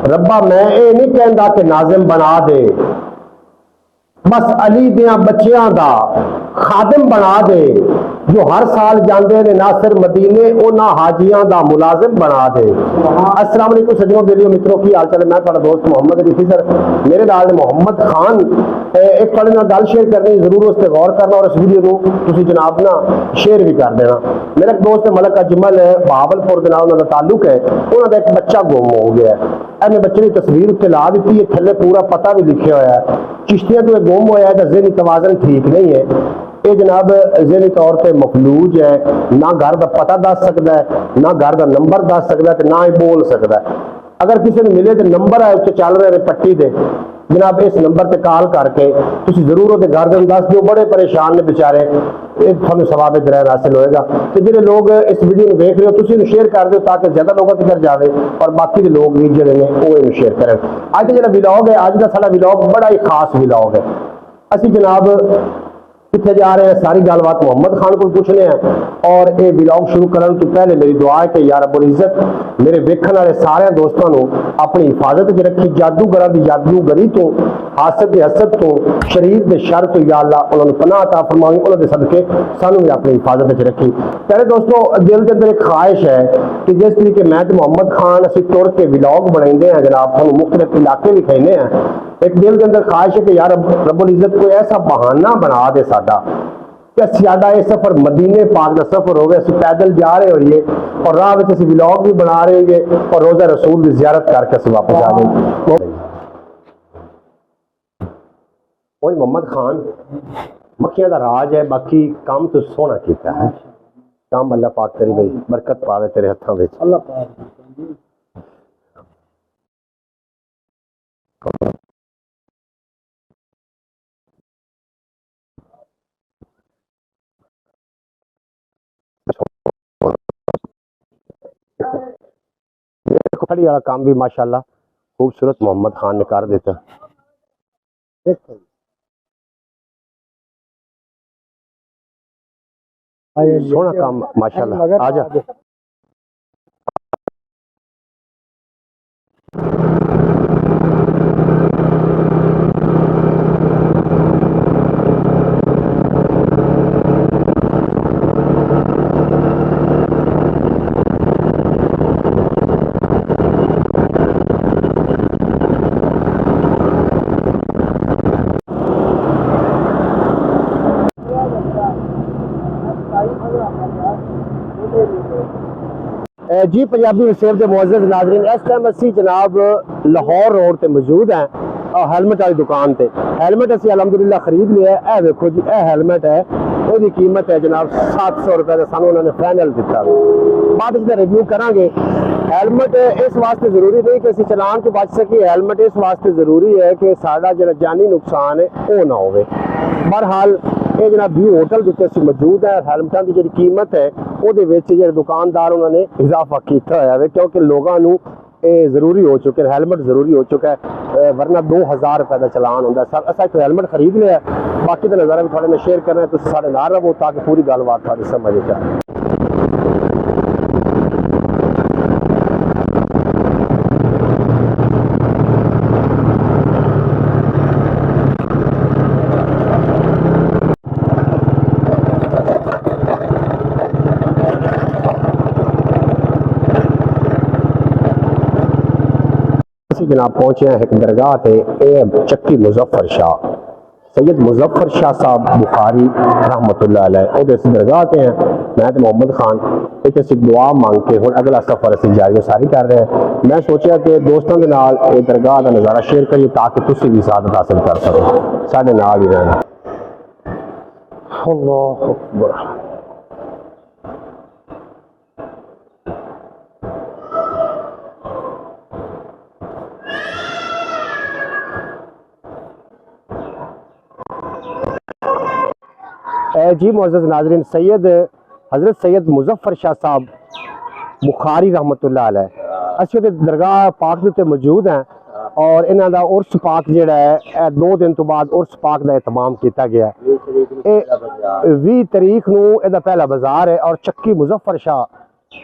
रब्बा मैं ये नहीं कहता कि नाजिम बना दे, बस अली दियां बच्चियां दा खादिम बना दे, जो हर साल जाते ने नासिर मदीने उन्हां हाजियां दा मुलाजिम बना दे। अस्सलाम वालेकुम सज्जनों, बेलियो मित्रों, की हाल चाल है? मैं तुहाडा दोस्त मोहम्मद रफी सर, मेरे नाल ने मोहम्मद खान। एक तुहाडे नाल गल शेयर करनी, जरूर उस पर गौर करना और इस वीडियो को तुसीं जनाब ना शेयर भी कर देना। मेरा एक दोस्त मलक अजमल बहावलपुर के नाल उन्हां दा ताल्लुक है, उन्हां दा एक बच्चा गुम हो गया है। इन्हें बच्चे की तस्वीर उत्ते ला दी है, थल्ले पूरा पता भी लिखा हुआ है। चिश्तियां तो गुम होया है, ज़हनी तवाज़न ठीक नहीं है, ये जनाब ज़हनी तौर पर मफलूज है, ना घर का पता दस सकता है, ना घर का नंबर दस सकता है, ना ही बोल सकता है। अगर किसी ने मिले तो नंबर है उत्ते चल रहे पट्टी से, जनाब इस नंबर पर कॉल करके तुम जरूर वो घर के दस दो, बड़े परेशान ने बेचारे, थोड़ा सवाब ग्रहण हासिल होएगा। तो जो लोग इस वीडियो में देख रहे हो तुम शेयर कर दो ताकि ज्यादा लोगों तक जाए और बाकी के लोग भी जोड़े ने वो शेयर करें। अज का जो विलॉग है, अज का साडा विलॉग बड़ा ही खास विलॉग है। असी जनाब कितने जा रहे हैं, सारी गलबात मोहम्मद खान को पूछने हैं। और ये विलॉग शुरू करने तो पहले मेरी दुआ है कि या रब्बुल इज्जत मेरे वेखण वाले सारे दोस्तों को अपनी हिफाजत च रखी, जादूगरां दी जादूगरी तो, हासद दे हसद तो, शरीर दे शर तो या अल्लाह उन्होंने पनाह अता फरमावी, उन्होंने सदके सानू भी अपनी हिफाजत च रखी। पहले दोस्तों दिल के अंदर एक ख्वाहिश है कि जिस तरीके मैं तो मोहम्मद खान असी तुर के विलॉग बनाते हैं जनाब, थोड़ा मुख्तलिफ इलाके भी कहने हैं, एक दिल के अंदर ख्वाहिश है कि यार रब्बुल इज्जत कोई ऐसा बहाना बना दे साडा कि साडा ये सफर मदीने पाक का सफर हो गया, असी पैदल जा रहे होइए और राह में असी विलॉग भी बना रहे होइए और रोजा रसूल की ज़ियारत करके असी वापस आ जाए। मोहम्मद खान मक्खियां का राज है, बाकी काम तो सोहना किया है, काम अल्लाह पाक तेरी भाई बरकत पावे तेरे हथों में। अल्लाह खड़ी वाला काम भी माशाल्लाह खूबसूरत मोहम्मद खान ने कर देता। सोना काम माशाल्लाह। आजा जी पंजाबी वसेब के मुअज़्ज़ज़ नाज़रीन, इस टाइम असी जनाब लाहौर रोड पर मौजूद हैं हेलमेट वाली दुकान पर। हेलमेट असी अलहमदुलिल्लाह खरीद लिया है। देखो जी यह हेलमेट है, इसकी कीमत है जनाब 700 रुपये का, सानू उन्होंने फाइनल दिता। बाद इसका रिव्यू करांगे। हेलमेट इस वास्ते जरूरी नहीं कि असी चलान तो बच सके, हेलमेट इस वास्ते जरूरी है कि साडा जो जानी नुकसान है वो ना हो। बहरहाल ये जनाब व्यू होटल के असी मौजूद है। हेलमेटों की जी कीमत है वो दुकानदार उन्होंने इजाफा किया है, क्योंकि लोगों को जरूरी हो चुके हैं, हेलमेट जरूरी हो चुका है, वरना 2000 रुपये का चलान होंगे। सर असा एक हेलमेट खरीद लिया, बाकी का नज़ारा भी थोड़े में शेयर करना है, तो साढ़े नाल रहो ताकि पूरी गलबात थोड़ी समझ आए। जनाब पहुंचे हैं एक दरगाह पे, चक्की मुजफ्फर शाह सैयद मुजफ्फर शाह साहब बुखारी रहमतुल्लाह अलैह उहदे इस दरगाह पे हैं। मैं तो मोहम्मद खान एक असी दुआ मांग के हुण अगला सफर असी जारी सारी कर रहे हैं। मैं सोचा कि दोस्तों के नाल ये दरगाह का नज़ारा शेयर करिए ताकि तुसी भी सादत हासिल कर सको, साडे नाल ही रहना। अल्लाह अकबर। जी मुअज़्ज़ज़ नाज़रीन, सैयद हज़रत सैयद मुजफ्फर शाह साहब बुखारी रहमतुल्लाह अलैह असी दरगाह पाक उत्ते मौजूद हैं और इन्हां दा उर्स पाक जिहड़ा है 2 दिन तो बाद उर्स पाक का एहतमाम किया गया है। 20 तरीक नूं इहदा पहला बाजार है और चक्की मुजफ्फर शाह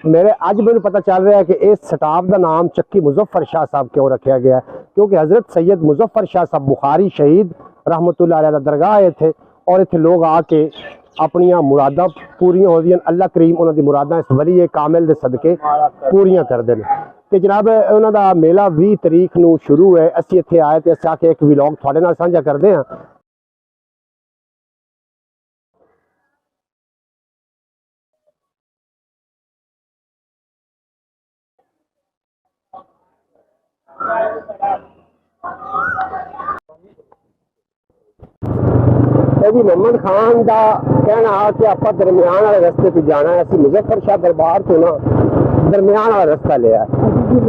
मेरे अज मैंने पता चल रहा है कि इस स्टाफ का नाम चक्की मुजफ्फर शाह साहब क्यों रखा गया है, क्योंकि हज़रत सैयद मुजफ्फर शाह साहब बुखारी शहीद रहमतुल्लाह अलैह दरगाह आए थे और इतने लोग आके अपनियां मुरादा पूरियां हो दियां। अल्लाह करीम उन्होंने मुरादा इस वली कामिल के सदके पूरियां करते हैं। तो जनाब उन्हों का मेला 20 तारीख को शुरू है। असी इतने आए तो अस आके एक व्लॉग थोड़े नाल साझा करते हैं। जी मोहम्मद खान का कहना कि आप दरमियान वाले रस्ते पर जाना है। असी मुजफ्फर शाह दरबार तो ना दरमियान वाला रस्ता लिया। जी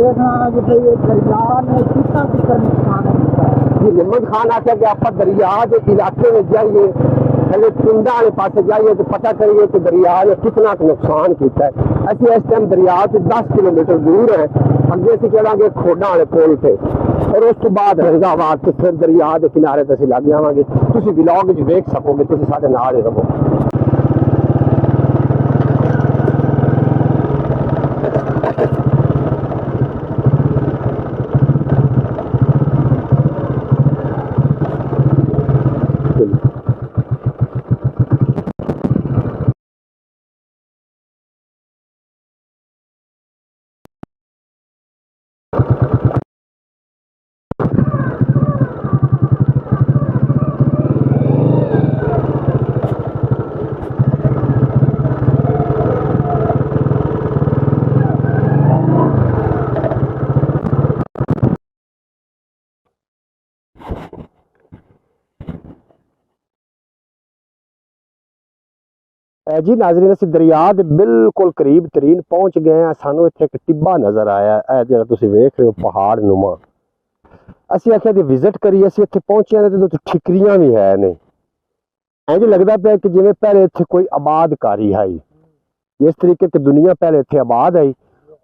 मोहम्मद खान आख्या कि आप दरिया के इलाके में जाइए, पहले पिंडा वाले पास जाइए तो पता करिए कि दरिया ने कितना नुकसान किया है। असं इस टाइम दरिया से 10 किलोमीटर दूर है। अगे अं चलेंगे खोडा वाले पुल से और उस तो बाद रंगाबाद तो फिर दरिया के किनारे तो लग जावे। तुम व्लॉग देख सकोगे, तुम साढ़े नाल ही रहो। जी नाजरीन असीं दरिया के बिल्कुल करीब तरीन पहुँच गए हैं। सानू इत्थे एक टिब्बा नज़र आया है, जो तुसीं वेख रहे हो पहाड़ नुमा। असीं आख्या कि विजिट करिए। असीं इत्थे पहुंचे हैं तो ठिकरियां भी है ने। इंज लगता पाया कि जिवें पहले इत्थे कोई आबादकारी है। जिस तरीके की दुनिया पहले इत्थे आबाद आई,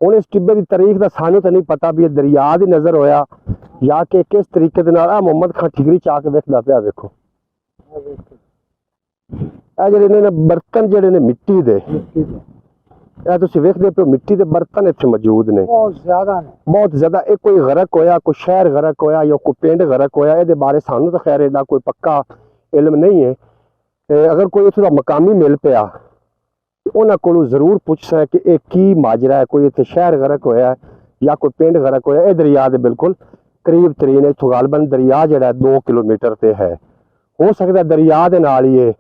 हुण इस टिब्बे की तारीख का सानू तो नहीं पता भी ये दरिया की नज़र होया या कि किस तरीके दे नाल। मुहम्मद खान ठिकरी चा के वेखदा पिया। वेखो जिहड़े बर्तन जिहड़े ने मिट्टी दे, तुसीं वेखदे पे मिट्टी के बर्तन इत्थे मौजूद ने, बहुत ज्यादा। एक कोई गरक होया, कोई शहर गरक होया या कोई पिंड गरक होया, ये बारे सानू तो खैर एडा कोई पक्का इल्म नहीं है। अगर कोई इत्थों दा मकामी मिल पिया उन्हां कोलों जरूर पुछसा है कि यह की माजरा है, कोई इत्थे शहर गरक होया या कोई पिंड गरक होया। यह दरिया के बिल्कुल करीब तरीन इत्थों गालबन दरिया जिहड़ा 2 किलोमीटर ते है। हो सकता है दरिया के नाल ही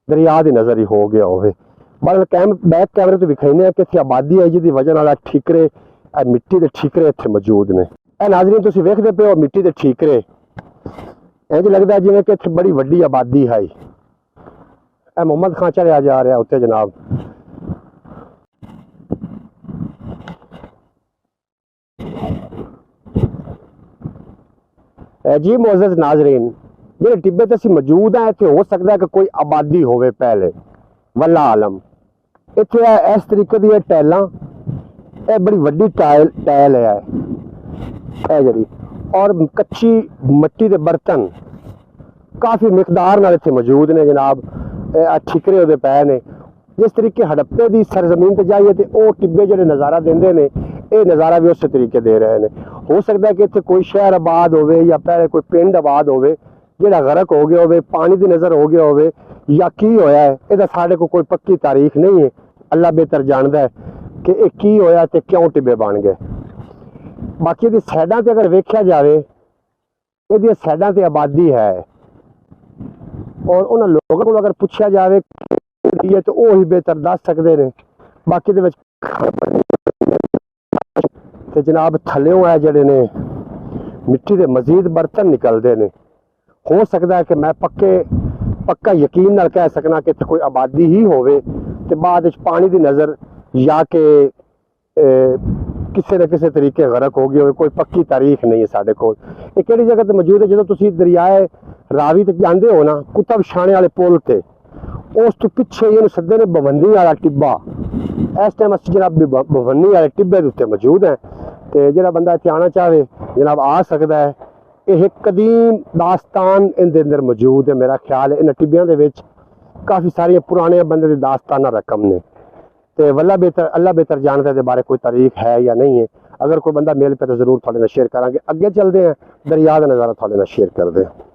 दरिया की नज़र ही हो गया होवे। पर बैक कैमरे तो विखाने कि इत्थे आबादी है जिसकी वजह नाल ठीकरे मिट्टी के ठीकरे इत्थे मौजूद ने। नाज़रीन तुसीं वेखदे पे हो मिट्टी के ठीकरे, इंज लगता है जिवें कि इत्थे बड़ी वड्डी आबादी है। मुहम्मद खान चढ़िया जा रहा उत्ते जनाब। जी मोअज़्ज़ज़ नाज़रीन, जिहड़े टिब्बे ते असीं मौजूद हैं इत्थे हो सकता है कि कोई आबादी होवे पहले, वल्ला आलम। इत्थे इस तरीके दी टैलां, यह बड़ी वड्डी टैल है जी, और कच्ची मिट्टी के बर्तन काफ़ी मिकदार नाल इत्थे मौजूद ने जनाब। ठीकरे उहदे पै ने। जिस तरीके हड़प्पे की सरजमीन पर जाइए तो वह टिब्बे जो नज़ारा देंदे ने, ये नज़ारा भी उस तरीके दे रहे हैं। हो सकता है कि इत्थे कोई शहर आबाद होवे या पहले कोई पिंड आबाद होवे जिहड़ा गरक हो गया होवे, पानी की नज़र हो गया होवे या की होया है। इहदा साडे को कोई पक्की तारीख नहीं है। अल्लाह बेहतर जानता है कि यह की होया ते क्यों टिब्बे बन गए। बाकी इहदी साइडां ते अगर वेख्या जाए, इहदी साइडां ते आबादी है और उन्होंने लोगों को अगर पूछा जाए तो वह ही बेहतर दस सकते हैं। बाकी जनाब थल्लों है जड़े ने मिट्टी के मजीद बर्तन निकलते हैं। हो सकता है कि मैं पक्का यकीन नाल कह सकना कि इत्थे कोई आबादी ही होवे ते बाद पानी की नज़र या कि किसी न किसी तरीके गरक हो गई हो। कोई पक्की तारीख नहीं है साढ़े को। एक किहड़ी जगह ते मौजूद है, जो तुसीं दरियाए रावी ते जांदे हो ना, कुतब शाने वाले पुल ते उस तो पिछे ही सदे ने बवंदी वाला टिब्बा। इस टाइम असीं जनाब बवंदी वाले टिब्बे के उत्ते मौजूद है। तो जिहड़ा बंदा इत्थे आना चाहे जनाब आ सकता है। यह कदीम दास्तान इनके अंदर मौजूद है। मेरा ख्याल है इन टिब्बियां दे विच काफ़ी सारिया पुराने बंदे दी दास्ताना रकम ने। ਤੇ ਵੱਲਾ ਬਿਹਤਰ ਅੱਲਾ ਬਿਹਤਰ ਜਾਣਦਾ ਦੇ ਬਾਰੇ ਕੋਈ ਤਾਰੀਖ ਹੈ ਜਾਂ ਨਹੀਂ ਹੈ। ਅਗਰ ਕੋਈ ਬੰਦਾ ਮੇਲ पे तो जरूर थोड़े ना शेयर करांगे। अगे चलते हैं, दरिया का नज़ारा थोड़े ना शेयर करते हैं।